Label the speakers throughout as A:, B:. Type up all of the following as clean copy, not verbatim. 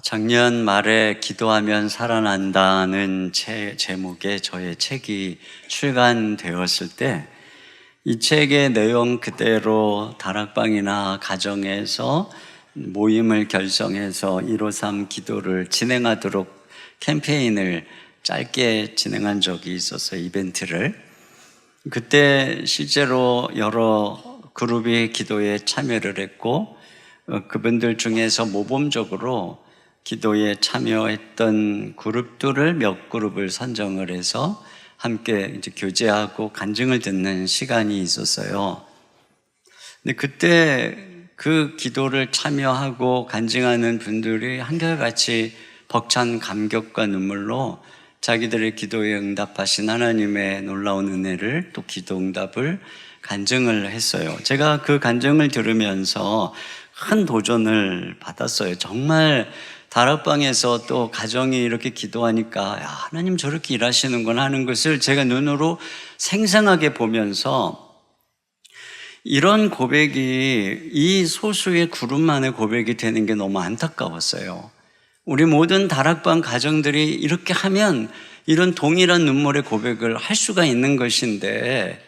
A: 작년 말에 기도하면 살아난다는 제목의 저의 책이 출간되었을 때 이 책의 내용 그대로 다락방이나 가정에서 모임을 결성해서 153 기도를 진행하도록 캠페인을 짧게 진행한 적이 있었어요. 이벤트를. 그때 실제로 여러 그룹이 기도에 참여를 했고 그분들 중에서 모범적으로 기도에 참여했던 그룹들을 몇 그룹을 선정을 해서 함께 이제 교제하고 간증을 듣는 시간이 있었어요. 근데 그때 그 기도를 참여하고 간증하는 분들이 한결같이 벅찬 감격과 눈물로 자기들의 기도에 응답하신 하나님의 놀라운 은혜를 또 기도 응답을 간증을 했어요. 제가 그 간증을 들으면서 큰 도전을 받았어요. 정말 다락방에서 또 가정이 이렇게 기도하니까 하나님 저렇게 일하시는구나 하는 것을 제가 눈으로 생생하게 보면서 이런 고백이 이 소수의 그룹만의 고백이 되는 게 너무 안타까웠어요. 우리 모든 다락방 가정들이 이렇게 하면 이런 동일한 눈물의 고백을 할 수가 있는 것인데,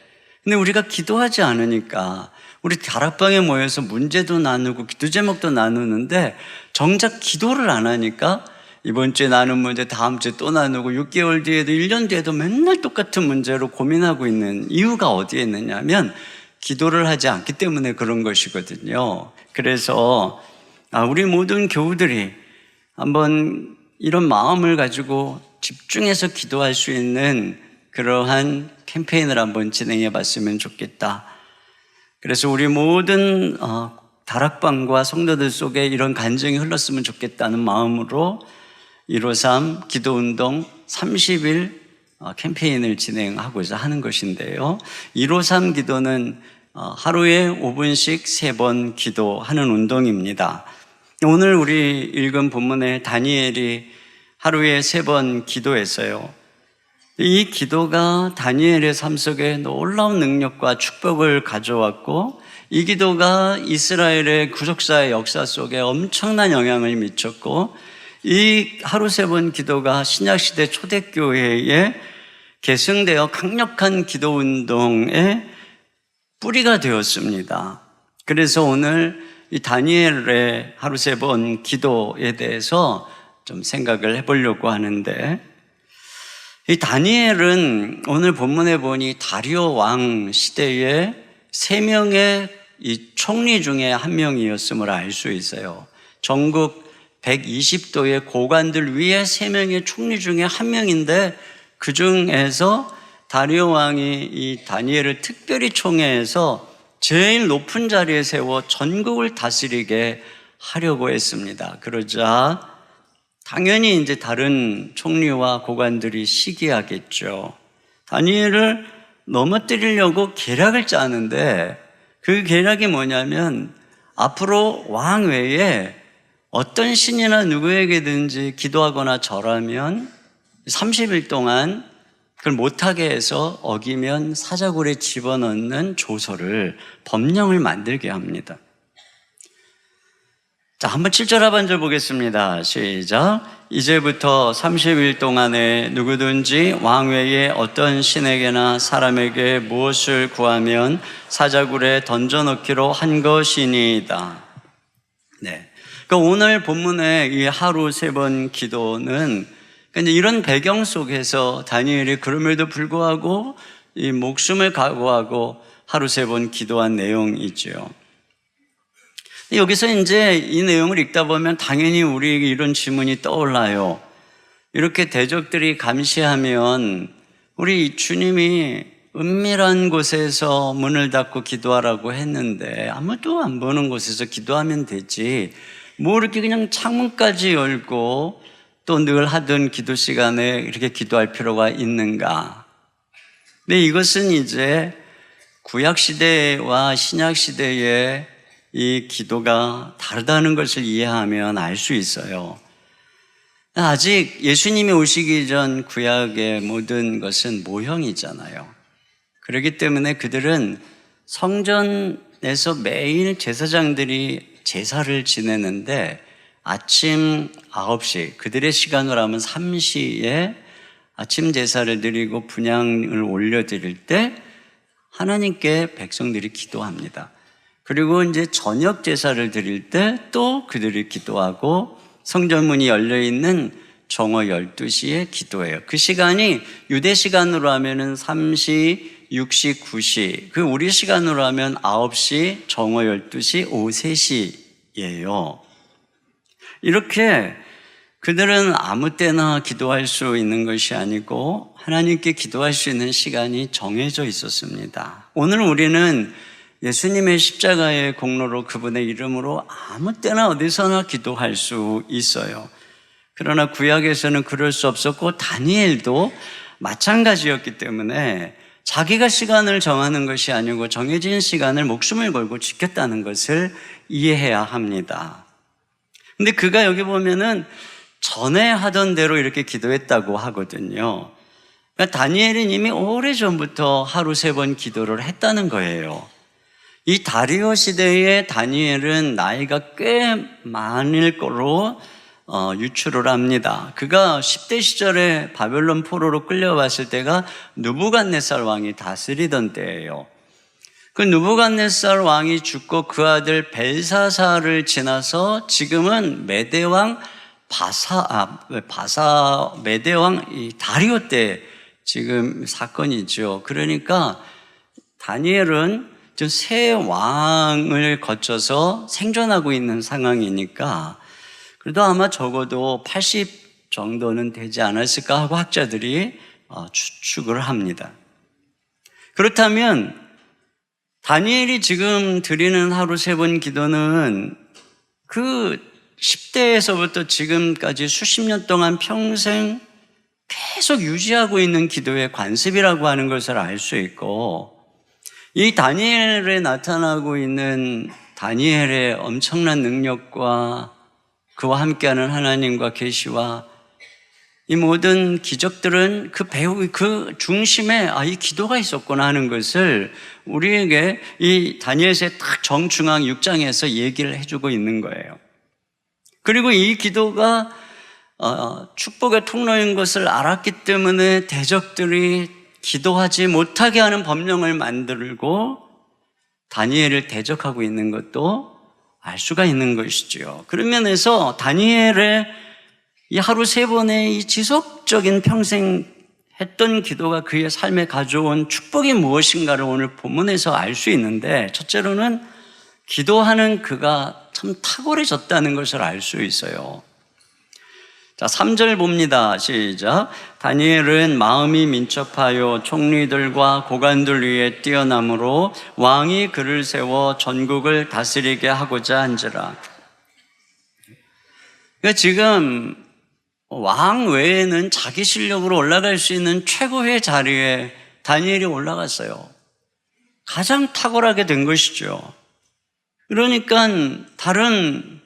A: 근데 우리가 기도하지 않으니까 우리 다락방에 모여서 문제도 나누고 기도 제목도 나누는데 정작 기도를 안 하니까 이번 주에 나눈 문제 다음 주에 또 나누고 6개월 뒤에도 1년 뒤에도 맨날 똑같은 문제로 고민하고 있는 이유가 어디에 있느냐면 기도를 하지 않기 때문에 그런 것이거든요. 그래서 우리 모든 교우들이 한번 이런 마음을 가지고 집중해서 기도할 수 있는 그러한 캠페인을 한번 진행해 봤으면 좋겠다. 그래서 우리 모든 다락방과 성도들 속에 이런 간증이 흘렀으면 좋겠다는 마음으로 153 기도운동 30일 캠페인을 진행하고자 하는 것인데요. 153 기도는 하루에 5분씩 3번 기도하는 운동입니다. 오늘 우리 읽은 본문에 다니엘이 하루에 3번 기도했어요. 이 기도가 다니엘의 삶 속에 놀라운 능력과 축복을 가져왔고 이 기도가 이스라엘의 구속사의 역사 속에 엄청난 영향을 미쳤고 이 하루 3번 기도가 신약시대 초대교회에 계승되어 강력한 기도운동의 뿌리가 되었습니다. 그래서 오늘 이 다니엘의 하루 3번 기도에 대해서 좀 생각을 해보려고 하는데, 이 다니엘은 오늘 본문에 보니 다리오 왕 시대에 3명의 이 총리 중에 한 명이었음을 알 수 있어요. 전국 120도의 고관들 위에 3명의 총리 중에 한 명인데 그 중에서 다리오 왕이 이 다니엘을 특별히 총애해서 제일 높은 자리에 세워 전국을 다스리게 하려고 했습니다. 그러자 당연히 이제 다른 총리와 고관들이 시기하겠죠. 다니엘을 넘어뜨리려고 계략을 짜는데 그 계략이 뭐냐면 앞으로 왕 외에 어떤 신이나 누구에게든지 기도하거나 절하면 30일 동안 그걸 못하게 해서 어기면 사자굴에 집어넣는 조서를 법령을 만들게 합니다. 자, 한번 7절 하반절 보겠습니다. 시작. 이제부터 30일 동안에 누구든지 왕 외에 어떤 신에게나 사람에게 무엇을 구하면 사자굴에 던져넣기로 한 것이니이다. 네. 그러니까 오늘 본문의 이 하루 3번 기도는 이런 배경 속에서 다니엘이 그럼에도 불구하고 이 목숨을 각오하고 하루 3번 기도한 내용이죠. 여기서 이제 이 내용을 읽다 보면 당연히 우리에게 이런 질문이 떠올라요. 이렇게 대적들이 감시하면 우리 주님이 은밀한 곳에서 문을 닫고 기도하라고 했는데 아무도 안 보는 곳에서 기도하면 되지. 뭐 이렇게 그냥 창문까지 열고 또 늘 하던 기도 시간에 이렇게 기도할 필요가 있는가? 근데 이것은 이제 구약시대와 신약시대의 이 기도가 다르다는 것을 이해하면 알 수 있어요. 아직 예수님이 오시기 전 구약의 모든 것은 모형이잖아요. 그렇기 때문에 그들은 성전에서 매일 제사장들이 제사를 지내는데 아침 9시, 그들의 시간으로 하면 3시에 아침 제사를 드리고 분향을 올려드릴 때 하나님께 백성들이 기도합니다. 그리고 이제 저녁 제사를 드릴 때 또 그들이 기도하고 성전문이 열려있는 정오 12시에 기도해요. 그 시간이 유대 시간으로 하면은 3시, 6시, 9시, 그 우리 시간으로 하면 9시, 정오 12시, 오후 3시예요. 이렇게 그들은 아무 때나 기도할 수 있는 것이 아니고 하나님께 기도할 수 있는 시간이 정해져 있었습니다. 오늘 우리는 예수님의 십자가의 공로로 그분의 이름으로 아무 때나 어디서나 기도할 수 있어요. 그러나 구약에서는 그럴 수 없었고 다니엘도 마찬가지였기 때문에 자기가 시간을 정하는 것이 아니고 정해진 시간을 목숨을 걸고 지켰다는 것을 이해해야 합니다. 근데 그가 여기 보면은 전에 하던 대로 이렇게 기도했다고 하거든요. 그러니까 다니엘은 이미 오래전부터 하루 3번 기도를 했다는 거예요. 이 다리오 시대의 다니엘은 나이가 꽤 많을 거로 유추를 합니다. 그가 10대 시절에 바벨론 포로로 끌려왔을 때가 느부갓네살 왕이 다스리던 때예요. 그 느부갓네살 왕이 죽고 그 아들 벨사살을 지나서 지금은 메대왕 메대왕 이 다리오 때 지금 사건이죠. 그러니까 다니엘은 새 왕을 거쳐서 생존하고 있는 상황이니까 그래도 아마 적어도 80 정도는 되지 않았을까 하고 학자들이 추측을 합니다. 그렇다면 다니엘이 지금 드리는 하루 3번 기도는 그 10대에서부터 지금까지 수십 년 동안 평생 계속 유지하고 있는 기도의 관습이라고 하는 것을 알 수 있고, 이 다니엘에 나타나고 있는 다니엘의 엄청난 능력과 그와 함께하는 하나님과 계시와 이 모든 기적들은 그 중심에 이 기도가 있었구나 하는 것을 우리에게 이 다니엘서의 딱 정중앙 6장에서 얘기를 해주고 있는 거예요. 그리고 이 기도가 축복의 통로인 것을 알았기 때문에 대적들이 기도하지 못하게 하는 법령을 만들고 다니엘을 대적하고 있는 것도 알 수가 있는 것이죠. 그런 면에서 다니엘의 이 하루 3번의 이 지속적인 평생 했던 기도가 그의 삶에 가져온 축복이 무엇인가를 오늘 본문에서 알 수 있는데, 첫째로는 기도하는 그가 참 탁월해졌다는 것을 알 수 있어요. 자, 3절 봅니다. 시작. 다니엘은 마음이 민첩하여 총리들과 고관들 위에 뛰어남으로 왕이 그를 세워 전국을 다스리게 하고자 한지라. 그러니까 지금 왕 외에는 자기 실력으로 올라갈 수 있는 최고의 자리에 다니엘이 올라갔어요. 가장 탁월하게 된 것이죠. 그러니까 다른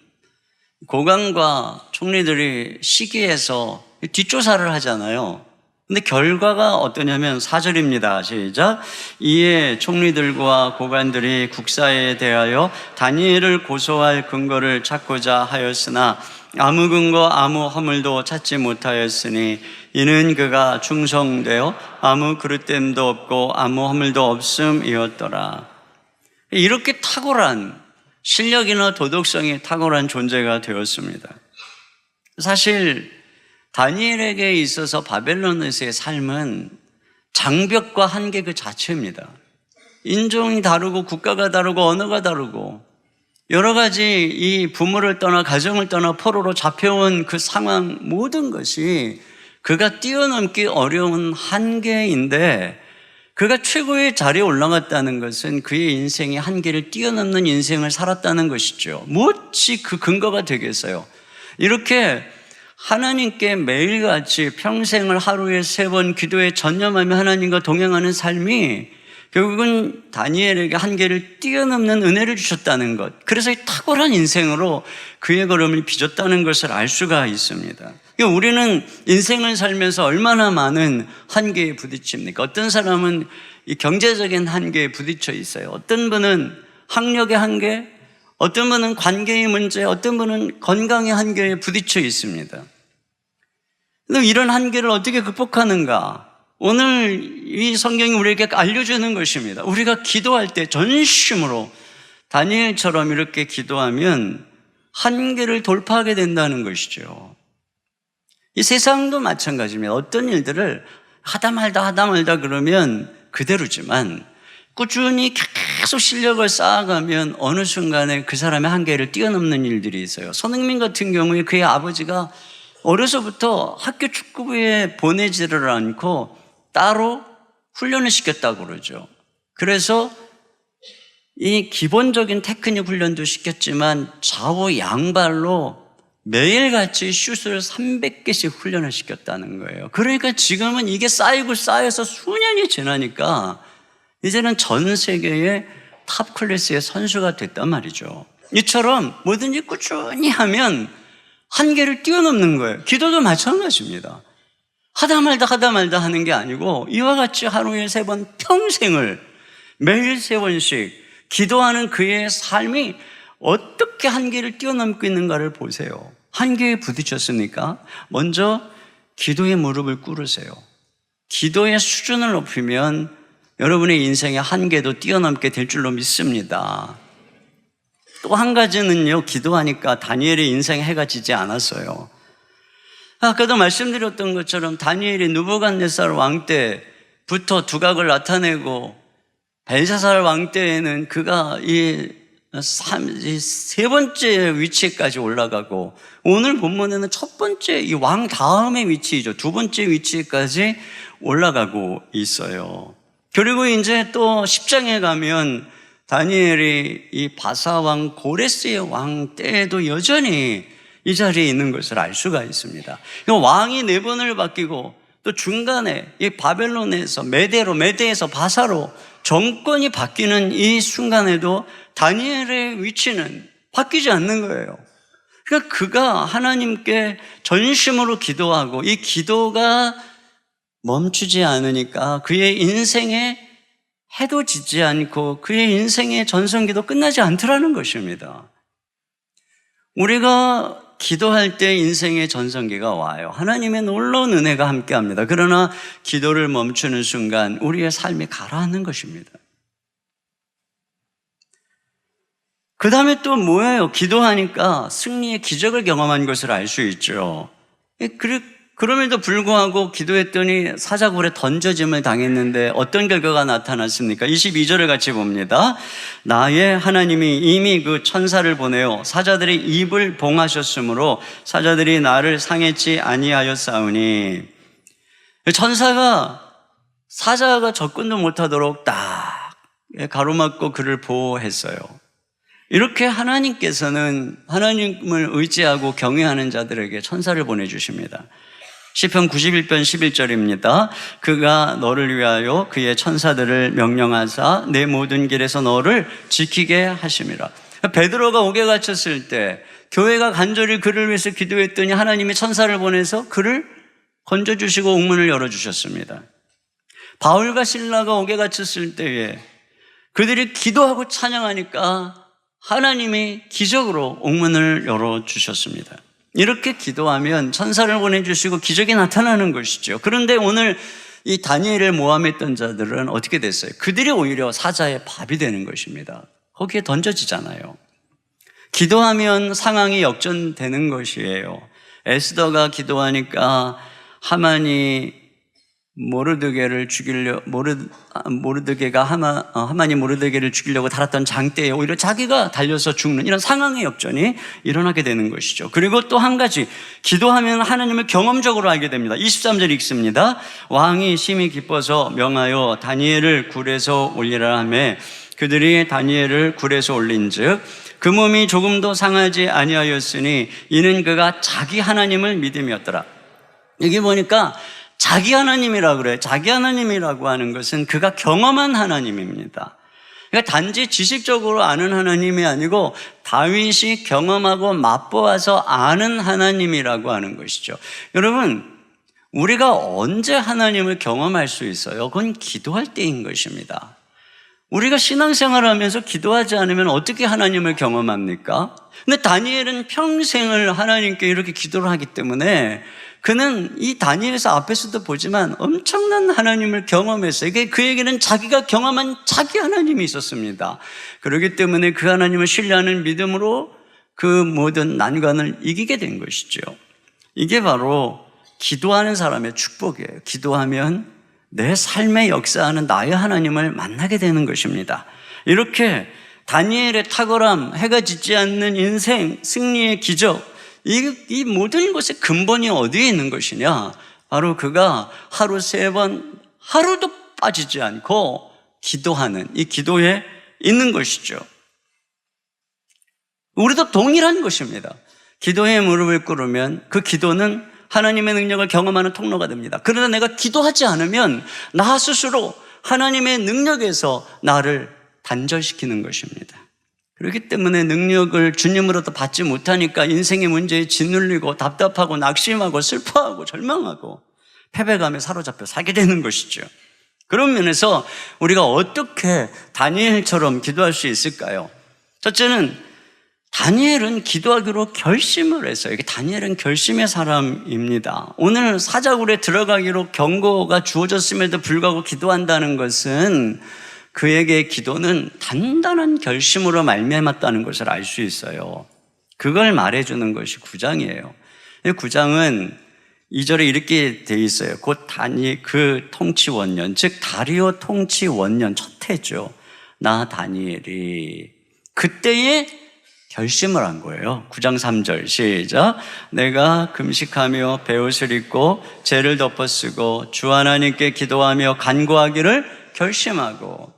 A: 고관과 총리들이 시기해서 뒷조사를 하잖아요. 근데 결과가 어떠냐면 4절입니다. 시작. 이에 총리들과 고관들이 국사에 대하여 다니엘을 고소할 근거를 찾고자 하였으나 아무 근거 아무 허물도 찾지 못하였으니 이는 그가 충성되어 아무 그릇됨도 없고 아무 허물도 없음이었더라. 이렇게 탁월한 실력이나 도덕성이 탁월한 존재가 되었습니다. 사실 다니엘에게 있어서 바벨론에서의 삶은 장벽과 한계 그 자체입니다. 인종이 다르고 국가가 다르고 언어가 다르고 여러 가지 이 부모를 떠나 가정을 떠나 포로로 잡혀온 그 상황, 모든 것이 그가 뛰어넘기 어려운 한계인데, 그가 최고의 자리에 올라갔다는 것은 그의 인생의 한계를 뛰어넘는 인생을 살았다는 것이죠. 무엇이 그 근거가 되겠어요? 이렇게 하나님께 매일같이 평생을 하루에 3번 기도에 전념하며 하나님과 동행하는 삶이 결국은 다니엘에게 한계를 뛰어넘는 은혜를 주셨다는 것, 그래서 이 탁월한 인생으로 그의 걸음을 빚었다는 것을 알 수가 있습니다. 우리는 인생을 살면서 얼마나 많은 한계에 부딪힙니까? 어떤 사람은 이 경제적인 한계에 부딪혀 있어요. 어떤 분은 학력의 한계, 어떤 분은 관계의 문제, 어떤 분은 건강의 한계에 부딪혀 있습니다. 그럼 이런 한계를 어떻게 극복하는가? 오늘 이 성경이 우리에게 알려주는 것입니다. 우리가 기도할 때 전심으로 다니엘처럼 이렇게 기도하면 한계를 돌파하게 된다는 것이죠. 이 세상도 마찬가지입니다. 어떤 일들을 하다 말다 그러면 그대로지만 꾸준히 계속 실력을 쌓아가면 어느 순간에 그 사람의 한계를 뛰어넘는 일들이 있어요. 손흥민 같은 경우에 그의 아버지가 어려서부터 학교 축구부에 보내지를 않고 따로 훈련을 시켰다고 그러죠. 그래서 이 기본적인 테크닉 훈련도 시켰지만 좌우 양발로 매일같이 슛을 300개씩 훈련을 시켰다는 거예요. 그러니까 지금은 이게 쌓여서 수년이 지나니까 이제는 전 세계의 탑 클래스의 선수가 됐단 말이죠. 이처럼 뭐든지 꾸준히 하면 한계를 뛰어넘는 거예요. 기도도 마찬가지입니다. 하다 말다 하는 게 아니고 이와 같이 하루에 3번 평생을 매일 3번씩 기도하는 그의 삶이 어떻게 한계를 뛰어넘고 있는가를 보세요. 한계에 부딪혔으니까 먼저 기도의 무릎을 꿇으세요. 기도의 수준을 높이면 여러분의 인생의 한계도 뛰어넘게 될 줄로 믿습니다. 또 한 가지는요, 기도하니까 다니엘의 인생에 해가 지지 않았어요. 아까도 말씀드렸던 것처럼 다니엘이 느부갓네살 왕 때부터 두각을 나타내고 벨사살 왕 때에는 그가 이 3번째 위치까지 올라가고 오늘 본문에는 첫 번째 이 왕 다음의 위치이죠. 2번째 위치까지 올라가고 있어요. 그리고 이제 또 10장에 가면 다니엘이 이 바사왕 고레스의 왕 때에도 여전히 이 자리에 있는 것을 알 수가 있습니다. 왕이 4번을 바뀌고 또 중간에 이 바벨론에서 메대에서 바사로 정권이 바뀌는 이 순간에도 다니엘의 위치는 바뀌지 않는 거예요. 그러니까 그가 하나님께 전심으로 기도하고 이 기도가 멈추지 않으니까 그의 인생에 해도 지지 않고 그의 인생의 전성기도 끝나지 않더라는 것입니다. 우리가 기도할 때 인생의 전성기가 와요. 하나님의 놀라운 은혜가 함께합니다. 그러나 기도를 멈추는 순간 우리의 삶이 가라앉는 것입니다. 그 다음에 또 뭐예요? 기도하니까 승리의 기적을 경험한 것을 알 수 있죠. 그럼에도 불구하고 기도했더니 사자굴에 던져짐을 당했는데 어떤 결과가 나타났습니까? 22절을 같이 봅니다. 나의 하나님이 이미 그 천사를 보내어 사자들의 입을 봉하셨으므로 사자들이 나를 상했지 아니하였사오니. 천사가 사자가 접근도 못하도록 딱 가로막고 그를 보호했어요. 이렇게 하나님께서는 하나님을 의지하고 경외하는 자들에게 천사를 보내주십니다. 시편 91편 11절입니다. 그가 너를 위하여 그의 천사들을 명령하사 내 모든 길에서 너를 지키게 하심이라. 베드로가 옥에 갇혔을 때 교회가 간절히 그를 위해서 기도했더니 하나님이 천사를 보내서 그를 건져주시고 옥문을 열어주셨습니다. 바울과 실라가 옥에 갇혔을 때에 그들이 기도하고 찬양하니까 하나님이 기적으로 옥문을 열어주셨습니다. 이렇게 기도하면 천사를 보내주시고 기적이 나타나는 것이죠. 그런데 오늘 이 다니엘을 모함했던 자들은 어떻게 됐어요? 그들이 오히려 사자의 밥이 되는 것입니다. 거기에 던져지잖아요. 기도하면 상황이 역전되는 것이에요. 에스더가 기도하니까 하만이 모르드게를 죽이려고 달았던 장대에 오히려 자기가 달려서 죽는 이런 상황의 역전이 일어나게 되는 것이죠. 그리고 또 한 가지, 기도하면 하나님을 경험적으로 알게 됩니다. 23절 읽습니다. 왕이 심히 기뻐서 명하여 다니엘을 굴에서 올리라 하매 그들이 다니엘을 굴에서 올린즉 그 몸이 조금도 상하지 아니하였으니 이는 그가 자기 하나님을 믿음이었더라. 여기 보니까 자기 하나님이라고 그래요. 자기 하나님이라고 하는 것은 그가 경험한 하나님입니다. 그러니까 단지 지식적으로 아는 하나님이 아니고 다윗이 경험하고 맛보아서 아는 하나님이라고 하는 것이죠. 여러분, 우리가 언제 하나님을 경험할 수 있어요? 그건 기도할 때인 것입니다. 우리가 신앙생활을 하면서 기도하지 않으면 어떻게 하나님을 경험합니까? 근데 다니엘은 평생을 하나님께 이렇게 기도를 하기 때문에 그는 이 다니엘서 앞에서도 보지만 엄청난 하나님을 경험했어요. 이게 그에게는 자기가 경험한 자기 하나님이 있었습니다. 그렇기 때문에 그 하나님을 신뢰하는 믿음으로 그 모든 난관을 이기게 된 것이죠. 이게 바로 기도하는 사람의 축복이에요. 기도하면 내 삶에 역사하는 나의 하나님을 만나게 되는 것입니다. 이렇게 다니엘의 탁월함, 해가 짓지 않는 인생, 승리의 기적, 이 모든 것의 근본이 어디에 있는 것이냐? 바로 그가 하루 3번 하루도 빠지지 않고 기도하는 이 기도에 있는 것이죠. 우리도 동일한 것입니다. 기도에 무릎을 꿇으면 그 기도는 하나님의 능력을 경험하는 통로가 됩니다. 그러나 내가 기도하지 않으면 나 스스로 하나님의 능력에서 나를 단절시키는 것입니다. 그렇기 때문에 능력을 주님으로부터 받지 못하니까 인생의 문제에 짓눌리고 답답하고 낙심하고 슬퍼하고 절망하고 패배감에 사로잡혀 살게 되는 것이죠. 그런 면에서 우리가 어떻게 다니엘처럼 기도할 수 있을까요? 첫째는 다니엘은 기도하기로 결심을 했어요. 이게 다니엘은 결심의 사람입니다. 오늘 사자굴에 들어가기로 경고가 주어졌음에도 불구하고 기도한다는 것은 그에게 기도는 단단한 결심으로 말미암았다는 것을 알 수 있어요. 그걸 말해주는 것이 9장이에요. 9장은 2절에 이렇게 돼 있어요. 곧 그 통치 원년, 즉 다리오 통치 원년 첫 해죠. 나 다니엘이 그때에 결심을 한 거예요. 9장 3절 시작. 내가 금식하며 베옷을 입고 죄를 덮어쓰고 주 하나님께 기도하며 간구하기를 결심하고.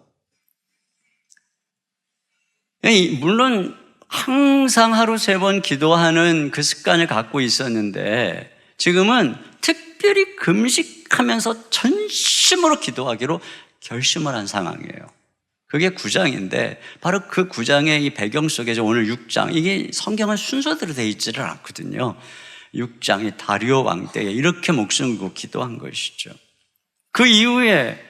A: 물론 항상 하루 3번 기도하는 그 습관을 갖고 있었는데 지금은 특별히 금식하면서 전심으로 기도하기로 결심을 한 상황이에요. 그게 9장인데 바로 그 9장의 이 배경 속에서 오늘 6장, 이게 성경은 순서대로 되어 있지를 않거든요. 6장이 다리오 왕 때에 이렇게 목숨 걸고 기도한 것이죠. 그 이후에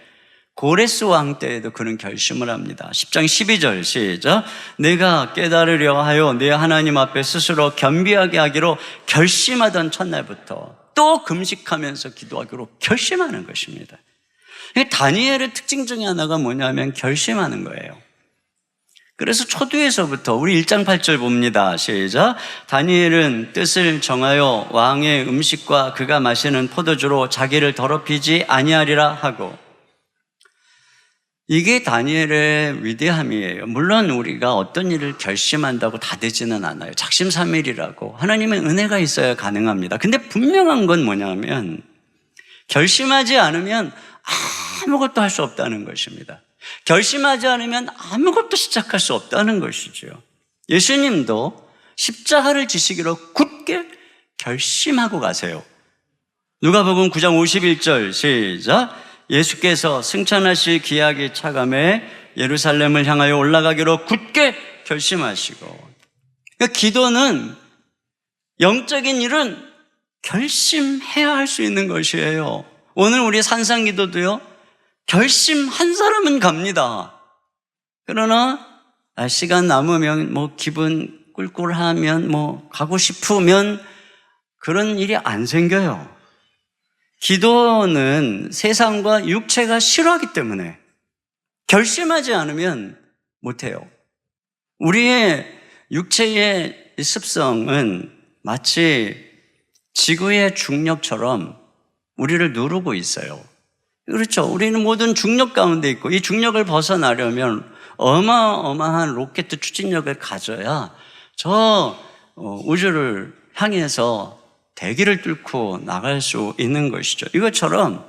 A: 고레스 왕 때에도 그는 결심을 합니다. 10장 12절 시작. 내가 깨달으려 하여 내 하나님 앞에 스스로 겸비하게 하기로 결심하던 첫날부터 또 금식하면서 기도하기로 결심하는 것입니다. 다니엘의 특징 중에 하나가 뭐냐면 결심하는 거예요. 그래서 초두에서부터 우리 1장 8절 봅니다. 시작. 다니엘은 뜻을 정하여 왕의 음식과 그가 마시는 포도주로 자기를 더럽히지 아니하리라 하고. 이게 다니엘의 위대함이에요. 물론 우리가 어떤 일을 결심한다고 다 되지는 않아요. 작심삼일이라고 하나님의 은혜가 있어야 가능합니다. 근데 분명한 건 뭐냐면 결심하지 않으면 아무것도 할 수 없다는 것입니다. 결심하지 않으면 아무것도 시작할 수 없다는 것이죠. 예수님도 십자가를 지시기로 굳게 결심하고 가세요. 누가복음 9장 51절 시작. 예수께서 승천하실 기약이 차감해 예루살렘을 향하여 올라가기로 굳게 결심하시고. 그러니까 기도는 영적인 일은 결심해야 할 수 있는 것이에요. 오늘 우리 산상기도도요, 결심한 사람은 갑니다. 그러나 시간 남으면 기분 꿀꿀하면 가고 싶으면 그런 일이 안 생겨요. 기도는 세상과 육체가 싫어하기 때문에 결심하지 않으면 못해요. 우리의 육체의 습성은 마치 지구의 중력처럼 우리를 누르고 있어요. 그렇죠. 우리는 모든 중력 가운데 있고 이 중력을 벗어나려면 어마어마한 로켓 추진력을 가져야 저 우주를 향해서 대기를 뚫고 나갈 수 있는 것이죠. 이것처럼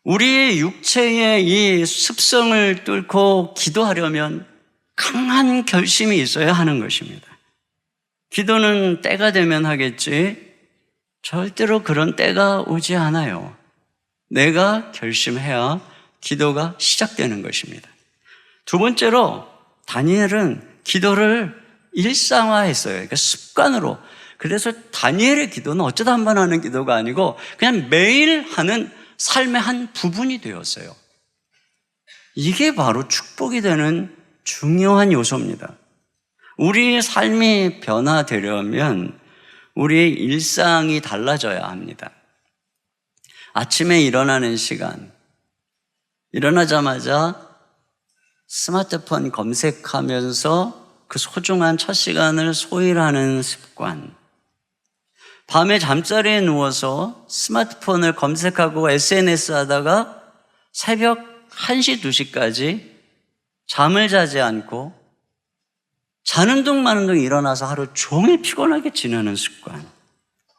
A: 우리의 육체의 이 습성을 뚫고 기도하려면 강한 결심이 있어야 하는 것입니다. 기도는 때가 되면 하겠지 절대로 그런 때가 오지 않아요. 내가 결심해야 기도가 시작되는 것입니다. 두 번째로 다니엘은 기도를 일상화했어요. 그러니까 습관으로. 그래서 다니엘의 기도는 어쩌다 한 번 하는 기도가 아니고 그냥 매일 하는 삶의 한 부분이 되었어요. 이게 바로 축복이 되는 중요한 요소입니다. 우리의 삶이 변화되려면 우리의 일상이 달라져야 합니다. 아침에 일어나는 시간, 일어나자마자 스마트폰 검색하면서 그 소중한 첫 시간을 소일하는 습관, 밤에 잠자리에 누워서 스마트폰을 검색하고 SNS 하다가 새벽 1시, 2시까지 잠을 자지 않고 자는 둥 마는 둥 일어나서 하루 종일 피곤하게 지내는 습관,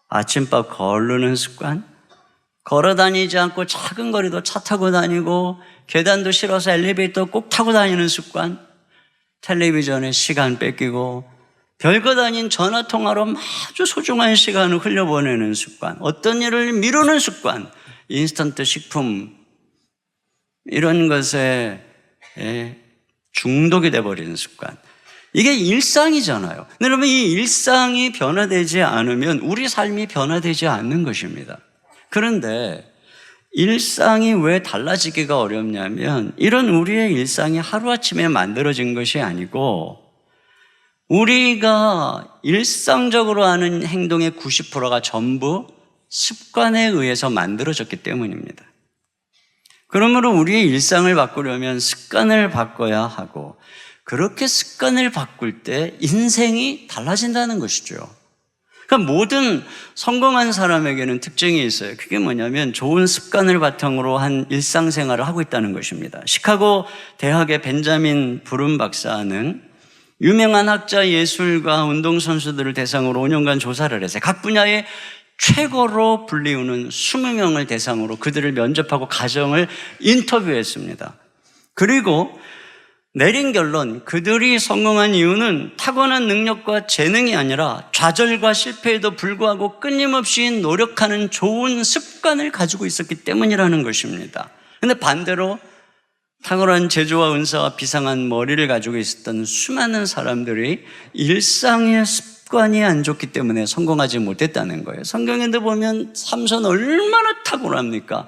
A: 아침밥 거르는 습관, 걸어 다니지 않고 작은 거리도 차 타고 다니고 계단도 싫어서 엘리베이터 꼭 타고 다니는 습관, 텔레비전에 시간 뺏기고 별것 아닌 전화통화로 아주 소중한 시간을 흘려보내는 습관, 어떤 일을 미루는 습관, 인스턴트 식품 이런 것에 중독이 돼버리는 습관, 이게 일상이잖아요. 여러분, 이 일상이 변화되지 않으면 우리 삶이 변화되지 않는 것입니다. 그런데 일상이 왜 달라지기가 어렵냐면 이런 우리의 일상이 하루아침에 만들어진 것이 아니고 우리가 일상적으로 하는 행동의 90%가 전부 습관에 의해서 만들어졌기 때문입니다. 그러므로 우리의 일상을 바꾸려면 습관을 바꿔야 하고, 그렇게 습관을 바꿀 때 인생이 달라진다는 것이죠. 그러니까 모든 성공한 사람에게는 특징이 있어요. 그게 뭐냐면 좋은 습관을 바탕으로 한 일상생활을 하고 있다는 것입니다. 시카고 대학의 벤자민 브룸 박사는 유명한 학자, 예술가, 운동선수들을 대상으로 5년간 조사를 해서 각 분야의 최고로 불리우는 20명을 대상으로 그들을 면접하고 가정을 인터뷰했습니다. 그리고 내린 결론, 그들이 성공한 이유는 타고난 능력과 재능이 아니라 좌절과 실패에도 불구하고 끊임없이 노력하는 좋은 습관을 가지고 있었기 때문이라는 것입니다. 그런데 반대로 탁월한 재주와 은사와 비상한 머리를 가지고 있었던 수많은 사람들이 일상의 습관이 안 좋기 때문에 성공하지 못했다는 거예요. 성경에도 보면 삼손 얼마나 탁월합니까?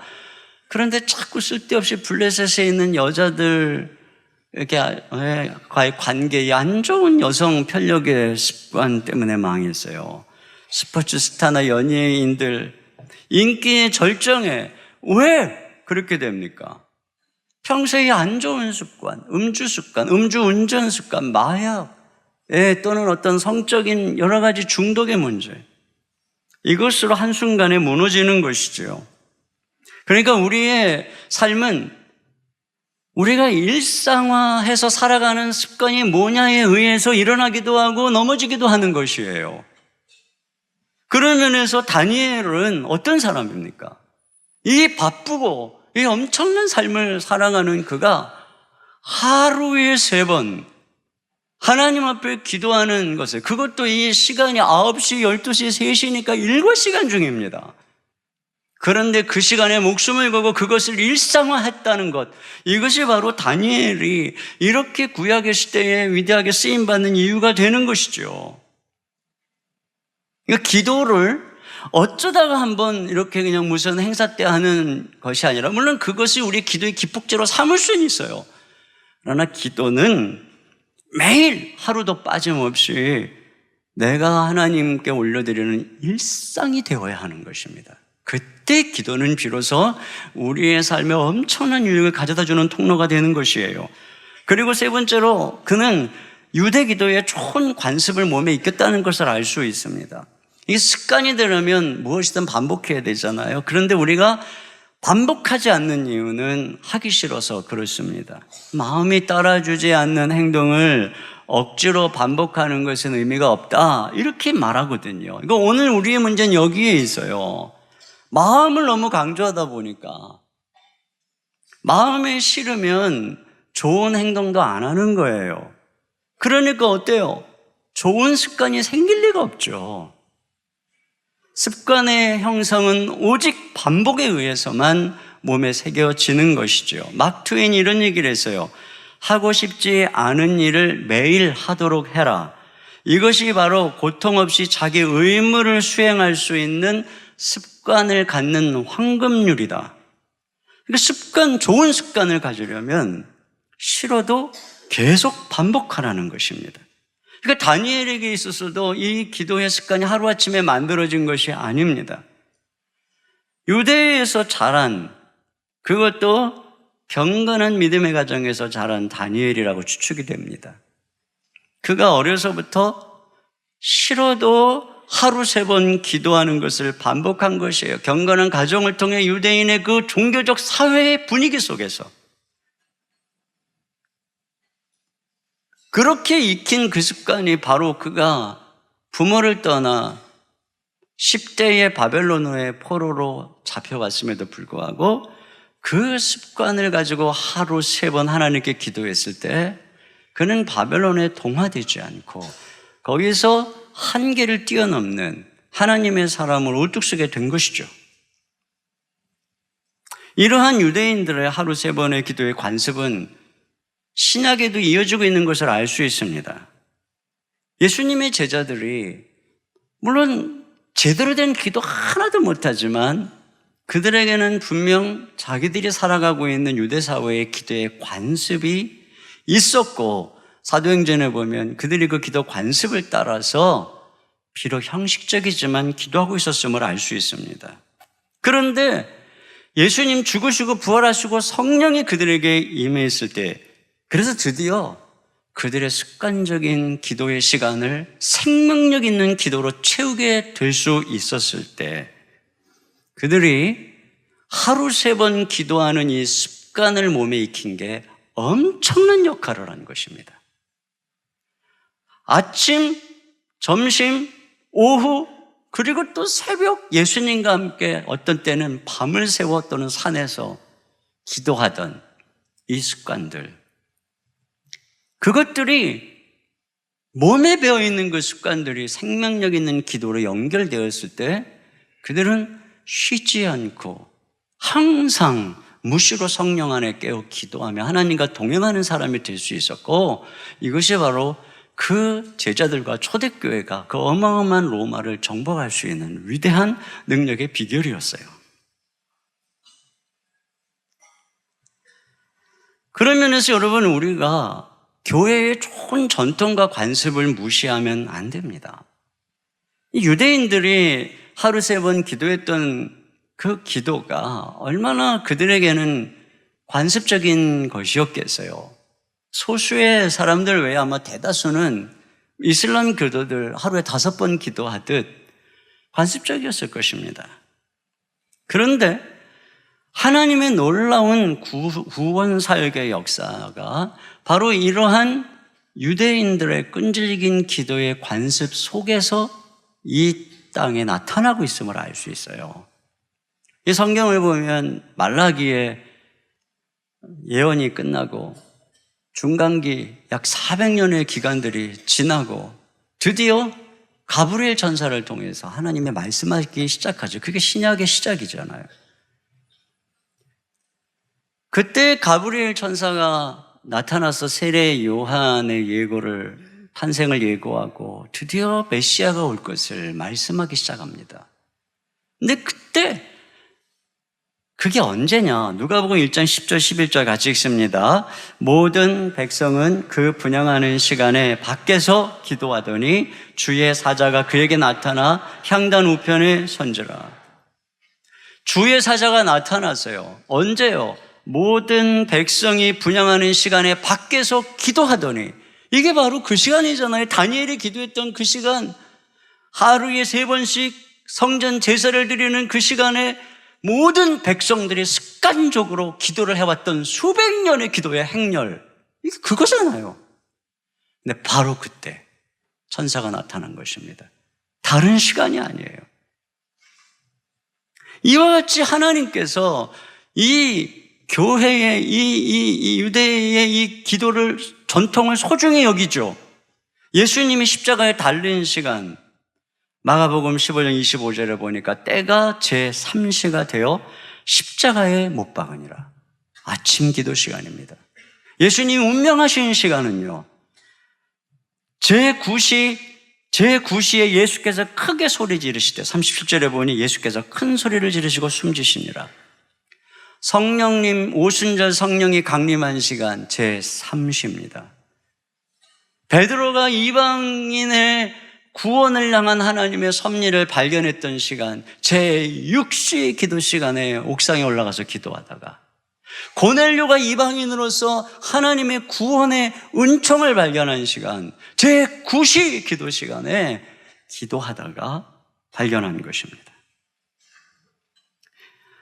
A: 그런데 자꾸 쓸데없이 블레셋에 있는 여자들 과의 관계에 안 좋은 여성 편력의 습관 때문에 망했어요. 스포츠 스타나 연예인들 인기의 절정에 왜 그렇게 됩니까? 평소에 안 좋은 습관, 음주 습관, 음주운전 습관, 마약, 또는 어떤 성적인 여러 가지 중독의 문제, 이것으로 한순간에 무너지는 것이죠. 그러니까 우리의 삶은 우리가 일상화해서 살아가는 습관이 뭐냐에 의해서 일어나기도 하고 넘어지기도 하는 것이에요. 그런 면에서 다니엘은 어떤 사람입니까? 이 바쁘고 이 엄청난 삶을 살아가는 그가 하루에 3번 하나님 앞에 기도하는 것을, 그것도 이 시간이 9시, 12시, 3시니까 7시간 중입니다. 그런데 그 시간에 목숨을 걸고 그것을 일상화했다는 것, 이것이 바로 다니엘이 이렇게 구약의 시대에 위대하게 쓰임받는 이유가 되는 것이죠. 그러니까 기도를 어쩌다가 한번 이렇게 그냥 무슨 행사 때 하는 것이 아니라, 물론 그것이 우리 기도의 기폭제로 삼을 수는 있어요. 그러나 기도는 매일 하루도 빠짐없이 내가 하나님께 올려드리는 일상이 되어야 하는 것입니다. 그때 기도는 비로소 우리의 삶에 엄청난 유익을 가져다주는 통로가 되는 것이에요. 그리고 3번째로 그는 유대 기도에 좋은 관습을 몸에 익혔다는 것을 알 수 있습니다. 이게 습관이 되려면 무엇이든 반복해야 되잖아요. 그런데 우리가 반복하지 않는 이유는 하기 싫어서 그렇습니다. 마음이 따라주지 않는 행동을 억지로 반복하는 것은 의미가 없다, 이렇게 말하거든요. 그러니까 오늘 우리의 문제는 여기에 있어요. 마음을 너무 강조하다 보니까 마음에 싫으면 좋은 행동도 안 하는 거예요. 그러니까 어때요? 좋은 습관이 생길 리가 없죠. 습관의 형성은 오직 반복에 의해서만 몸에 새겨지는 것이죠. 막 트웨인이 이런 얘기를 했어요. 하고 싶지 않은 일을 매일 하도록 해라. 이것이 바로 고통 없이 자기 의무를 수행할 수 있는 습관을 갖는 황금률이다. 그러니까 좋은 습관을 가지려면 싫어도 계속 반복하라는 것입니다. 그러니까 다니엘에게 있어서도 이 기도의 습관이 하루아침에 만들어진 것이 아닙니다. 유대에서 자란, 그것도 경건한 믿음의 가정에서 자란 다니엘이라고 추측이 됩니다. 그가 어려서부터 싫어도 하루 3번 기도하는 것을 반복한 것이에요. 경건한 가정을 통해 유대인의 그 종교적 사회의 분위기 속에서 그렇게 익힌 그 습관이 바로 그가 부모를 떠나 10대의 바벨론의 포로로 잡혀갔음에도 불구하고 그 습관을 가지고 하루 3번 하나님께 기도했을 때 그는 바벨론에 동화되지 않고 거기서 한계를 뛰어넘는 하나님의 사람을 우뚝 서게 된 것이죠. 이러한 유대인들의 하루 3번의 기도의 관습은 신약에도 이어지고 있는 것을 알 수 있습니다. 예수님의 제자들이 물론 제대로 된 기도 하나도 못하지만 그들에게는 분명 자기들이 살아가고 있는 유대사회의 기도의 관습이 있었고, 사도행전에 보면 그들이 그 기도 관습을 따라서 비록 형식적이지만 기도하고 있었음을 알 수 있습니다. 그런데 예수님 죽으시고 부활하시고 성령이 그들에게 임했을 때, 그래서 드디어 그들의 습관적인 기도의 시간을 생명력 있는 기도로 채우게 될 수 있었을 때, 그들이 하루 3번 기도하는 이 습관을 몸에 익힌 게 엄청난 역할을 한 것입니다. 아침, 점심, 오후, 그리고 또 새벽 예수님과 함께 어떤 때는 밤을 새워 또는 산에서 기도하던 이 습관들, 그것들이 몸에 배어있는 그 습관들이 생명력 있는 기도로 연결되었을 때 그들은 쉬지 않고 항상 무시로 성령 안에 깨어 기도하며 하나님과 동행하는 사람이 될 수 있었고, 이것이 바로 그 제자들과 초대교회가 그 어마어마한 로마를 정복할 수 있는 위대한 능력의 비결이었어요. 그런 면에서 여러분, 우리가 교회의 좋은 전통과 관습을 무시하면 안 됩니다. 유대인들이 하루 3번 기도했던 그 기도가 얼마나 그들에게는 관습적인 것이었겠어요. 소수의 사람들 외에 아마 대다수는 이슬람 교도들 하루에 5번 기도하듯 관습적이었을 것입니다. 그런데 하나님의 놀라운 구원 사역의 역사가 바로 이러한 유대인들의 끈질긴 기도의 관습 속에서 이 땅에 나타나고 있음을 알 수 있어요. 이 성경을 보면 말라기의 예언이 끝나고 중간기 약 400년의 기간들이 지나고 드디어 가브리엘 천사를 통해서 하나님의 말씀하기 시작하죠. 그게 신약의 시작이잖아요. 그때 가브리엘 천사가 나타나서 세례 요한의 탄생을 예고하고 드디어 메시아가 올 것을 말씀하기 시작합니다. 근데 그때 그게 언제냐? 누가복음 1장 10절 11절 같이 읽습니다. 모든 백성은 그 분향하는 시간에 밖에서 기도하더니 주의 사자가 그에게 나타나 향단 우편에 선지라. 주의 사자가 나타났어요. 언제요? 모든 백성이 분향하는 시간에 밖에서 기도하더니, 이게 바로 그 시간이잖아요. 다니엘이 기도했던 그 시간, 하루에 3번씩 성전 제사를 드리는 그 시간에 모든 백성들이 습관적으로 기도를 해왔던 수백 년의 기도의 행렬, 이게 그거잖아요. 근데 바로 그때 천사가 나타난 것입니다. 다른 시간이 아니에요. 이와 같이 하나님께서 이 교회의 이 유대의 이 기도를, 전통을 소중히 여기죠. 예수님이 십자가에 달린 시간, 마가복음 15장 25절에 보니까 때가 제3시가 되어 십자가에 못 박으니라. 아침 기도 시간입니다. 예수님이 운명하신 시간은요, 제9시에 예수께서 크게 소리 지르시되, 37절에 보니 예수께서 큰 소리를 지르시고 숨지시니라. 성령님, 오순절 성령이 강림한 시간 제3시입니다. 베드로가 이방인의 구원을 향한 하나님의 섭리를 발견했던 시간 제6시 기도 시간에 옥상에 올라가서 기도하다가, 고넬료가 이방인으로서 하나님의 구원의 은총을 발견한 시간 제9시 기도 시간에 기도하다가 발견한 것입니다.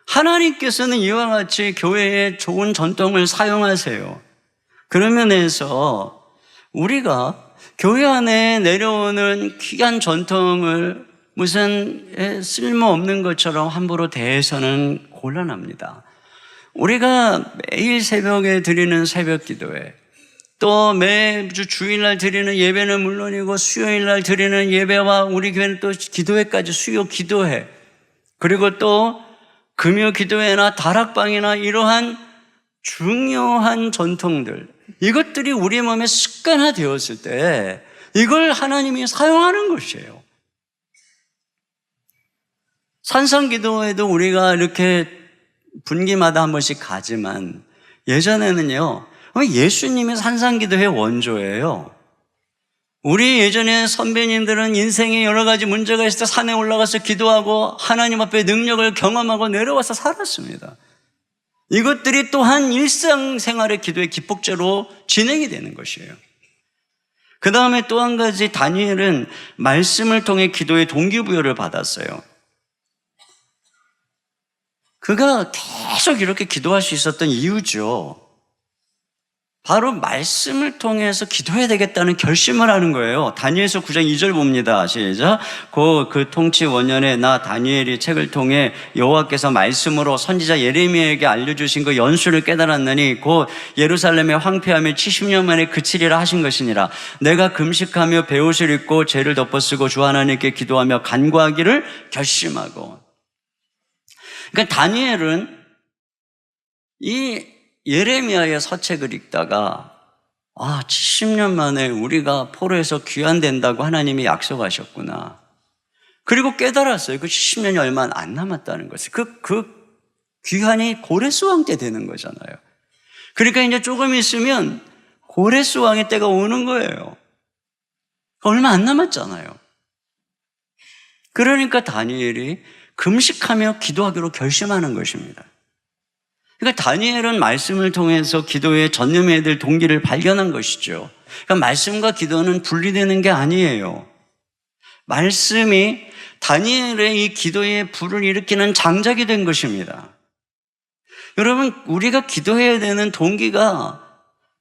A: 하나님께서는 이와 같이 교회의 좋은 전통을 사용하세요. 그런 면에서 우리가 교회 안에 내려오는 귀한 전통을 무슨 쓸모없는 것처럼 함부로 대해서는 곤란합니다. 우리가 매일 새벽에 드리는 새벽 기도회, 또 매주 주일날 드리는 예배는 물론이고 수요일날 드리는 예배와 우리 교회는 또 기도회까지 수요 기도회, 그리고 또 금요 기도회나 다락방이나 이러한 중요한 전통들, 이것들이 우리 몸에 습관화되었을 때 이걸 하나님이 사용하는 것이에요. 산상기도에도 우리가 이렇게 분기마다 한 번씩 가지만 예전에는요, 예수님이 산상기도의 원조예요. 우리 예전에 선배님들은 인생에 여러 가지 문제가 있을 때 산에 올라가서 기도하고 하나님 앞에 능력을 경험하고 내려와서 살았습니다. 이것들이 또한 일상생활의 기도의 기폭제로 진행이 되는 것이에요. 그 다음에 또 한 가지, 다니엘은 말씀을 통해 기도의 동기부여를 받았어요. 그가 계속 이렇게 기도할 수 있었던 이유죠. 바로 말씀을 통해서 기도해야 되겠다는 결심을 하는 거예요. 다니엘서 9장 2절 봅니다. 시작. 그 통치 원년에 나 다니엘이 책을 통해 여호와께서 말씀으로 선지자 예레미야에게 알려주신 그 연수를 깨달았느니 곧 예루살렘의 황폐함이 70년 만에 그치리라 하신 것이니라. 내가 금식하며 베옷을 입고 죄를 덮어쓰고 주 하나님께 기도하며 간구하기를 결심하고. 그러니까 다니엘은 이 예레미야의 서책을 읽다가 70년 만에 우리가 포로에서 귀환된다고 하나님이 약속하셨구나. 그리고 깨달았어요. 그 70년이 얼마 안 남았다는 것을. 그 귀환이 고레스 왕 때 되는 거잖아요. 그러니까 이제 조금 있으면 고레스 왕의 때가 오는 거예요. 얼마 안 남았잖아요. 그러니까 다니엘이 금식하며 기도하기로 결심하는 것입니다. 그러니까 다니엘은 말씀을 통해서 기도에 전념해야 될 동기를 발견한 것이죠. 그러니까 말씀과 기도는 분리되는 게 아니에요. 말씀이 다니엘의 이 기도에 불을 일으키는 장작이 된 것입니다. 여러분, 우리가 기도해야 되는 동기가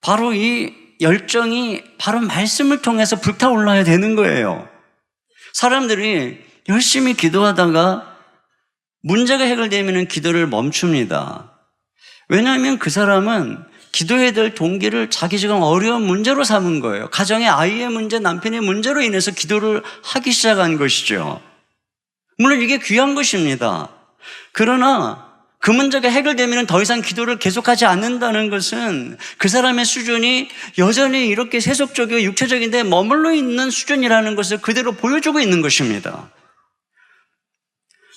A: 바로 이 열정이 바로 말씀을 통해서 불타올라야 되는 거예요. 사람들이 열심히 기도하다가 문제가 해결되면 기도를 멈춥니다. 왜냐하면 그 사람은 기도해야 될 동기를 자기 지금 어려운 문제로 삼은 거예요. 가정의 아이의 문제, 남편의 문제로 인해서 기도를 하기 시작한 것이죠. 물론 이게 귀한 것입니다. 그러나 그 문제가 해결되면 더 이상 기도를 계속하지 않는다는 것은 그 사람의 수준이 여전히 이렇게 세속적이고 육체적인데 머물러 있는 수준이라는 것을 그대로 보여주고 있는 것입니다.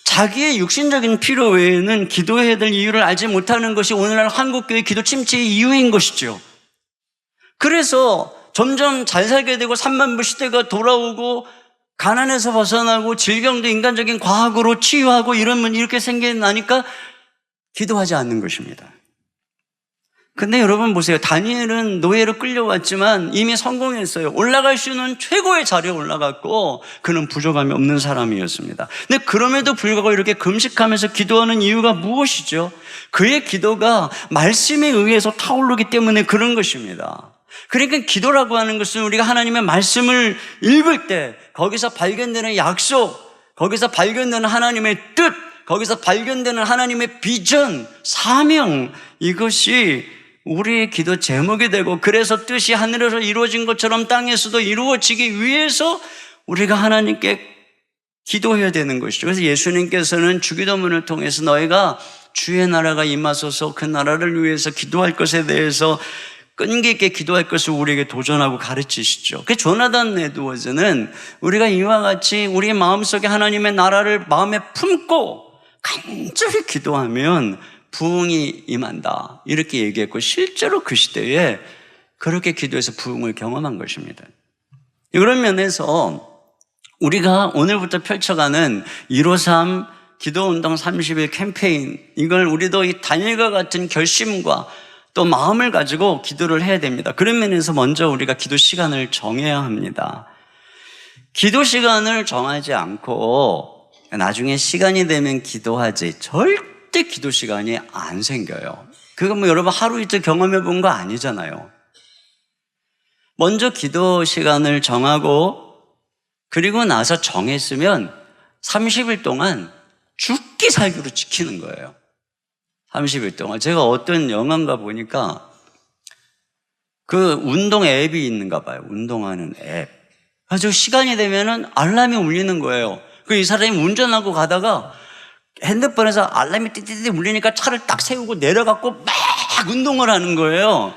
A: 자기의 육신적인 필요 외에는 기도해야 될 이유를 알지 못하는 것이 오늘날 한국교회 기도 침체의 이유인 것이죠. 그래서 점점 잘 살게 되고 3만부 시대가 돌아오고 가난에서 벗어나고 질병도 인간적인 과학으로 치유하고 이렇게 생겨나니까 기도하지 않는 것입니다. 근데 여러분 보세요. 다니엘은 노예로 끌려왔지만 이미 성공했어요. 올라갈 수 있는 최고의 자리에 올라갔고 그는 부족함이 없는 사람이었습니다. 근데 그럼에도 불구하고 이렇게 금식하면서 기도하는 이유가 무엇이죠? 그의 기도가 말씀에 의해서 타오르기 때문에 그런 것입니다. 그러니까 기도라고 하는 것은 우리가 하나님의 말씀을 읽을 때 거기서 발견되는 약속, 거기서 발견되는 하나님의 뜻, 거기서 발견되는 하나님의 비전, 사명, 이것이 우리의 기도 제목이 되고, 그래서 뜻이 하늘에서 이루어진 것처럼 땅에서도 이루어지기 위해서 우리가 하나님께 기도해야 되는 것이죠. 그래서 예수님께서는 주기도문을 통해서 너희가 주의 나라가 임하소서, 그 나라를 위해서 기도할 것에 대해서 끈기 있게 기도할 것을 우리에게 도전하고 가르치시죠. 그 조나단 에드워즈는 우리가 이와 같이 우리의 마음속에 하나님의 나라를 마음에 품고 간절히 기도하면 부흥이 임한다 이렇게 얘기했고 실제로 그 시대에 그렇게 기도해서 부흥을 경험한 것입니다. 이런 면에서 우리가 오늘부터 펼쳐가는 153 기도운동 30일 캠페인, 이걸 우리도 이 다니엘과 같은 결심과 또 마음을 가지고 기도를 해야 됩니다. 그런 면에서 먼저 우리가 기도 시간을 정해야 합니다. 기도 시간을 정하지 않고 나중에 시간이 되면 기도하지 절대 기도 시간이 안 생겨요. 그거 뭐 여러분 하루 이틀 경험해 본 거 아니잖아요. 먼저 기도 시간을 정하고 그리고 나서 정했으면 30일 동안 죽기 살기로 지키는 거예요. 30일 동안. 제가 어떤 영화인가 보니까 그 운동 앱이 있는가 봐요. 운동하는 앱. 아주 시간이 되면은 알람이 울리는 거예요. 이 사람이 운전하고 가다가 핸드폰에서 알람이 띠띠띠 울리니까 차를 딱 세우고 내려갖고 막 운동을 하는 거예요.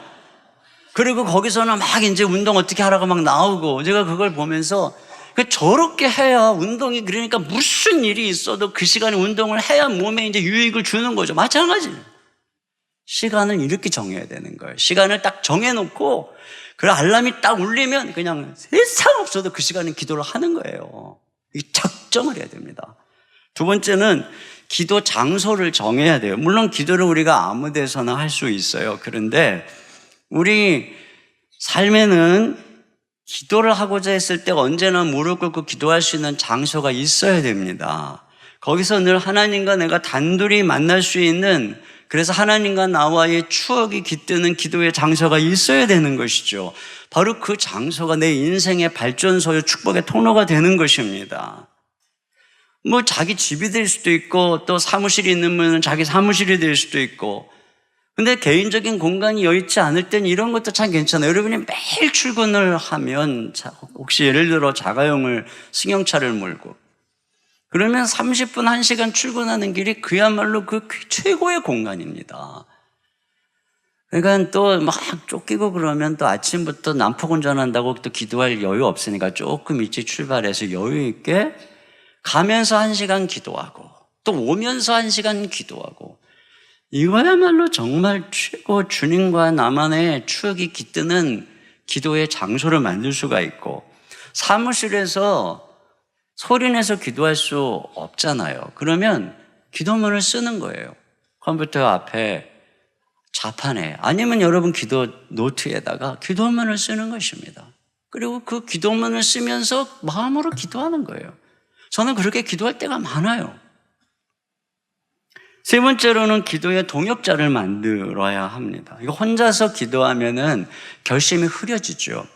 A: 그리고 거기서는 막 이제 운동 어떻게 하라고 막 나오고 제가 그걸 보면서 저렇게 해야 운동이 그러니까 무슨 일이 있어도 그 시간에 운동을 해야 몸에 이제 유익을 주는 거죠. 마찬가지. 시간을 이렇게 정해야 되는 거예요. 시간을 딱 정해놓고 그 알람이 딱 울리면 그냥 세상 없어도 그 시간에 기도를 하는 거예요. 이 작정을 해야 됩니다. 두 번째는 기도 장소를 정해야 돼요. 물론 기도를 우리가 아무 데서나 할 수 있어요. 그런데 우리 삶에는 기도를 하고자 했을 때 언제나 무릎 꿇고 기도할 수 있는 장소가 있어야 됩니다. 거기서 늘 하나님과 내가 단둘이 만날 수 있는, 그래서 하나님과 나와의 추억이 깃드는 기도의 장소가 있어야 되는 것이죠. 바로 그 장소가 내 인생의 발전소요 축복의 통로가 되는 것입니다. 뭐 자기 집이 될 수도 있고 또 사무실이 있는 자기 사무실이 될 수도 있고, 근데 개인적인 공간이 여의치 않을 땐 이런 것도 참 괜찮아요. 여러분이 매일 출근을 하면 혹시 예를 들어 자가용을 승용차를 몰고 그러면 30분 1시간 출근하는 길이 그야말로 그 최고의 공간입니다. 그러니까 또 막 쫓기고 그러면 또 아침부터 난폭 운전한다고 또 기도할 여유 없으니까 조금 일찍 출발해서 여유 있게 가면서 1시간 기도하고 또 오면서 1시간 기도하고, 이거야말로 정말 최고 주님과 나만의 추억이 깃드는 기도의 장소를 만들 수가 있고, 사무실에서 소리내서 기도할 수 없잖아요. 그러면 기도문을 쓰는 거예요. 컴퓨터 앞에 자판에, 아니면 여러분 기도 노트에다가 기도문을 쓰는 것입니다. 그리고 그 기도문을 쓰면서 마음으로 기도하는 거예요. 저는 그렇게 기도할 때가 많아요. 세 번째로는 기도의 동역자를 만들어야 합니다. 이거 혼자서 기도하면은 결심이 흐려지죠.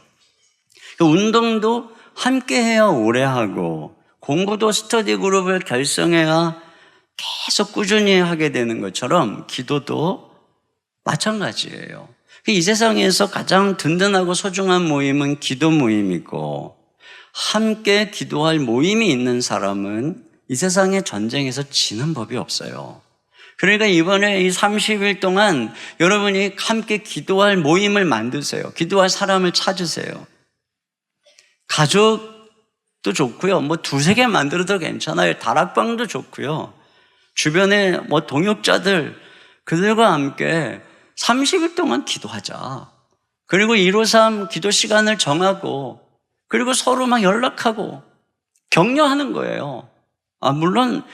A: 운동도 함께 해야 오래 하고, 공부도 스터디 그룹을 결성해야 계속 꾸준히 하게 되는 것처럼 기도도 마찬가지예요. 이 세상에서 가장 든든하고 소중한 모임은 기도 모임이고, 함께 기도할 모임이 있는 사람은 이 세상의 전쟁에서 지는 법이 없어요. 그러니까 이번에 이 30일 동안 여러분이 함께 기도할 모임을 만드세요. 기도할 사람을 찾으세요. 가족도 좋고요. 뭐 2-3개 만들어도 괜찮아요. 다락방도 좋고요. 주변에 뭐 동역자들, 그들과 함께 30일 동안 기도하자. 그리고 153 기도 시간을 정하고, 그리고 서로 막 연락하고 격려하는 거예요. 물론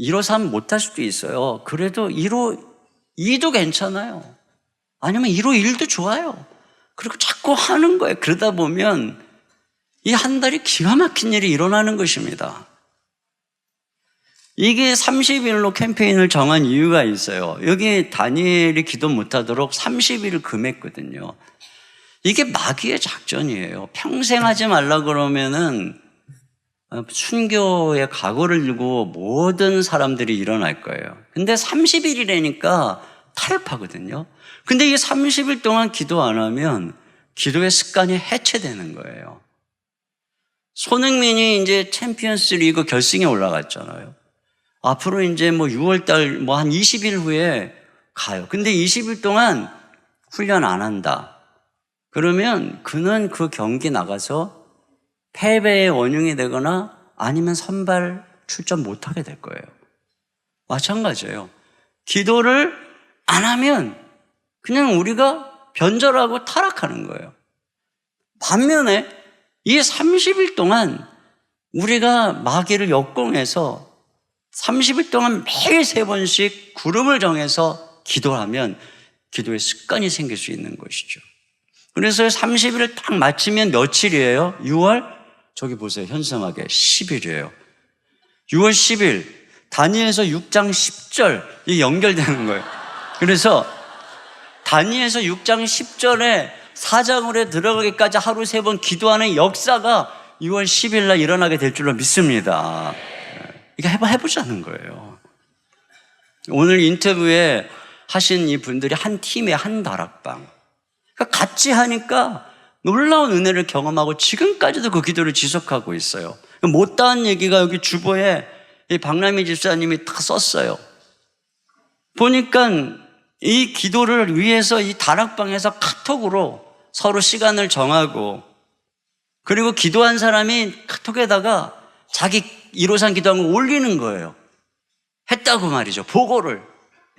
A: 153 못할 수도 있어요. 그래도 152도 괜찮아요. 아니면 151도 좋아요. 그리고 자꾸 하는 거예요. 그러다 보면 이 한 달이 기가 막힌 일이 일어나는 것입니다. 이게 30일로 캠페인을 정한 이유가 있어요. 여기 다니엘이 기도 못하도록 30일을 금했거든요. 이게 마귀의 작전이에요. 평생 하지 말라 그러면은 순교의 각오를 들고 모든 사람들이 일어날 거예요. 근데 30일이라니까 타협하거든요. 근데 이 30일 동안 기도 안 하면 기도의 습관이 해체되는 거예요. 손흥민이 이제 챔피언스 리그 결승에 올라갔잖아요. 앞으로 이제 뭐 6월달 뭐 한 20일 후에 가요. 근데 20일 동안 훈련 안 한다. 그러면 그는 그 경기 나가서 패배의 원흉이 되거나 아니면 선발 출전 못하게 될 거예요. 마찬가지예요. 기도를 안 하면 그냥 우리가 변절하고 타락하는 거예요. 반면에 이 30일 동안 우리가 마귀를 역공해서 30일 동안 매일 3번씩 그룹을 정해서 기도하면 기도의 습관이 생길 수 있는 것이죠. 그래서 30일을 딱 마치면 며칠이에요? 6월? 저기 보세요. 현성하게 10일이에요. 6월 10일 다니엘서 6장 10절 이게 연결되는 거예요. 그래서 다니엘서 6장 10절에 사장으로 들어가기까지 하루 3번 기도하는 역사가 6월 10일 날 일어나게 될 줄로 믿습니다. 이거 해보자는 거예요. 오늘 인터뷰에 하신 이 분들이 한 팀의 한 다락방. 그러니까 같이 하니까 놀라운 은혜를 경험하고 지금까지도 그 기도를 지속하고 있어요. 못다한 얘기가 여기 주보에 이 박남희 집사님이 다 썼어요. 보니까 이 기도를 위해서 이 다락방에서 카톡으로 서로 시간을 정하고, 그리고 기도한 사람이 카톡에다가 자기 1호상 기도한 거 올리는 거예요. 했다고 말이죠. 보고를,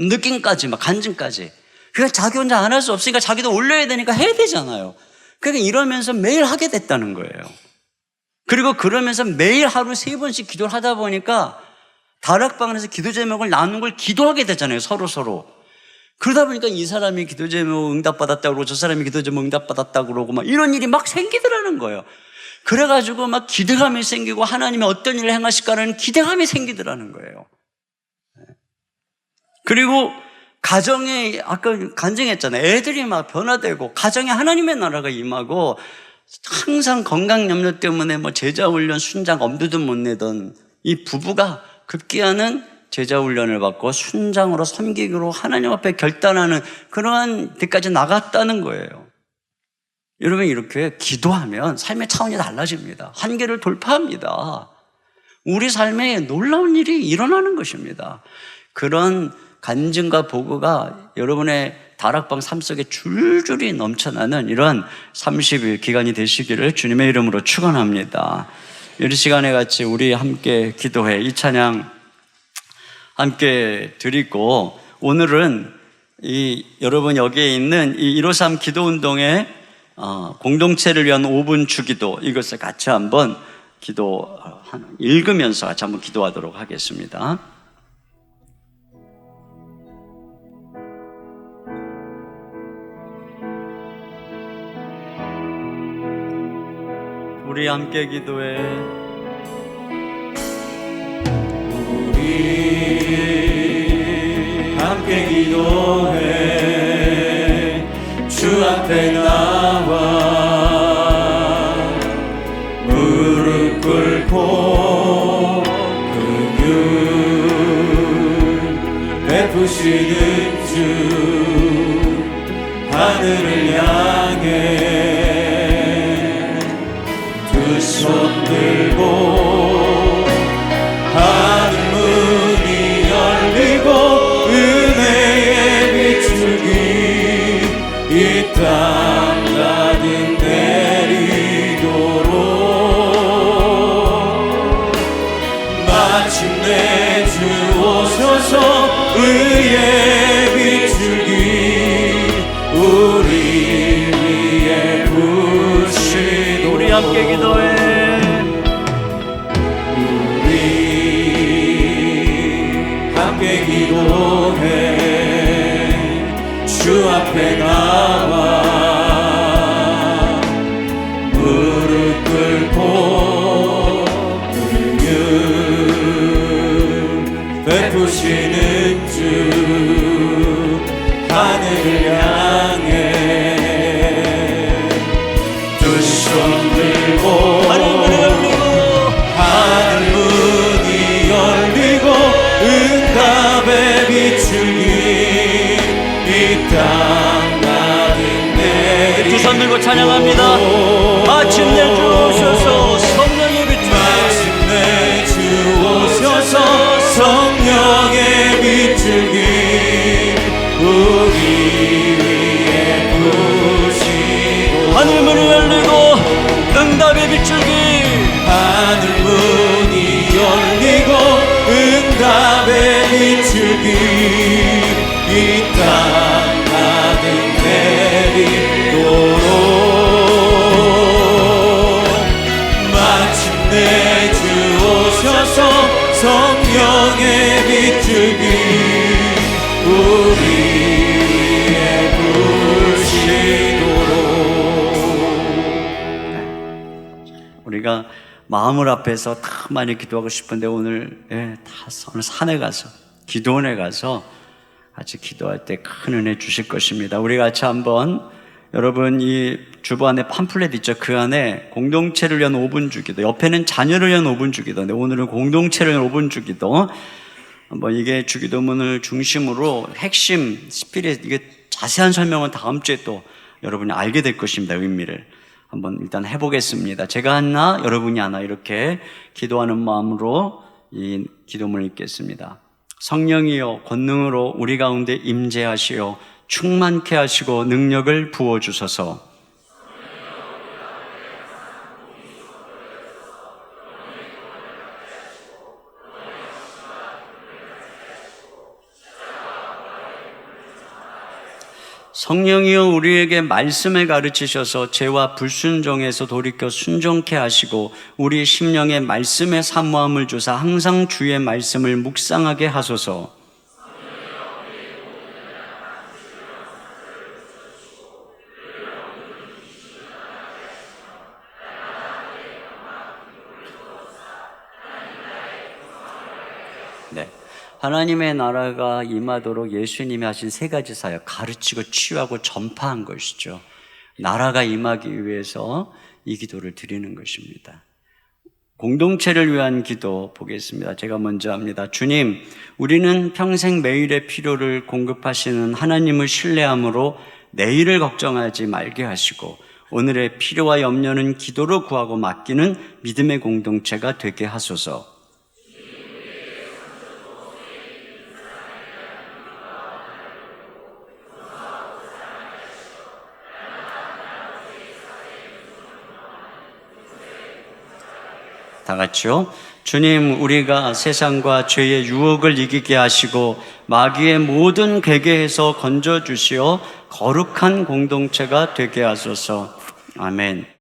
A: 느낌까지, 막 간증까지. 그러니까 자기 혼자 안 할 수 없으니까 자기도 올려야 되니까 해야 되잖아요. 그러니까 이러면서 매일 하게 됐다는 거예요. 그리고 그러면서 매일 하루 3번씩 기도를 하다 보니까 다락방에서 기도 제목을 나누는 걸 기도하게 되잖아요. 서로. 그러다 보니까 이 사람이 기도 제목 응답받았다고 그러고 저 사람이 기도 제목 응답받았다고 그러고 막 이런 일이 막 생기더라는 거예요. 그래가지고 막 기대감이 생기고 하나님이 어떤 일을 행하실까라는 기대감이 생기더라는 거예요. 그리고 가정에, 아까 간증했잖아요. 애들이 막 변화되고 가정에 하나님의 나라가 임하고, 항상 건강 염려 때문에 뭐 제자훈련, 순장 엄두도 못 내던 이 부부가 급기야는 제자훈련을 받고 순장으로 섬기기로 하나님 앞에 결단하는 그러한 데까지 나갔다는 거예요. 여러분, 이렇게 기도하면 삶의 차원이 달라집니다. 한계를 돌파합니다. 우리 삶에 놀라운 일이 일어나는 것입니다. 그런 간증과 보고가 여러분의 다락방 삶 속에 줄줄이 넘쳐나는 이런 30일 기간이 되시기를 주님의 이름으로 축원합니다. 이 시간에 같이 우리 함께 기도해 이 찬양 함께 드리고, 오늘은 여러분 여기에 있는 이 153 기도운동의 공동체를 위한 5분 주기도, 이것을 같이 한번 읽으면서 같이 한번 기도하도록 하겠습니다. 우리 함께 기도해. 우리 함께 기도해. 주 앞에 나와 무릎 꿇고 긍휼 베푸시는 주 하늘을 향해 손 들고 하늘 문이 열리고 은혜의 비추기 이 땅 가득 내리도록 마침내 주 오셔서 의의 비추기 우리 위에 부신. 우리 함께 기도해. 기도해. 주 앞에 나와 무릎 꿇고 긍휼 베푸시는 주 하늘을 향해 두 손 들고
B: 부어셔서 성령의 빛을 우리의 부으시도록.
A: 우리가 마음을 앞에서 다 많이 기도하고 싶은데 오늘 오늘 산에 가서 기도원에 가서 같이 기도할 때 큰 은혜 주실 것입니다. 우리 같이 한번 여러분 이 주보 안에 팜플렛 있죠? 그 안에 공동체를 위한 5분 주기도, 옆에는 자녀를 위한 5분 주기도인데 오늘은 공동체를 위한 5분 주기도. 한번 이게 주기도문을 중심으로 핵심 스피릿, 이게 자세한 설명은 다음 주에 또 여러분이 알게 될 것입니다. 의미를 한번 일단 해보겠습니다. 제가 하나 여러분이 하나 이렇게 기도하는 마음으로 이 기도문을 읽겠습니다. 성령이여 권능으로 우리 가운데 임재하시어 충만케 하시고 능력을 부어주소서. 성령이여 우리에게 말씀을 가르치셔서 죄와 불순종에서 돌이켜 순종케 하시고 우리 심령의 말씀의 사모함을 주사 항상 주의 말씀을 묵상하게 하소서. 네. 하나님의 나라가 임하도록 예수님이 하신 세 가지 사역, 가르치고 치유하고 전파한 것이죠. 나라가 임하기 위해서 이 기도를 드리는 것입니다. 공동체를 위한 기도 보겠습니다. 제가 먼저 합니다. 주님, 우리는 평생 매일의 필요를 공급하시는 하나님을 신뢰함으로 내일을 걱정하지 말게 하시고 오늘의 필요와 염려는 기도로 구하고 맡기는 믿음의 공동체가 되게 하소서. 다 같이요. 주님, 우리가 세상과 죄의 유혹을 이기게 하시고 마귀의 모든 괴계에서 건져주시어 거룩한 공동체가 되게 하소서. 아멘.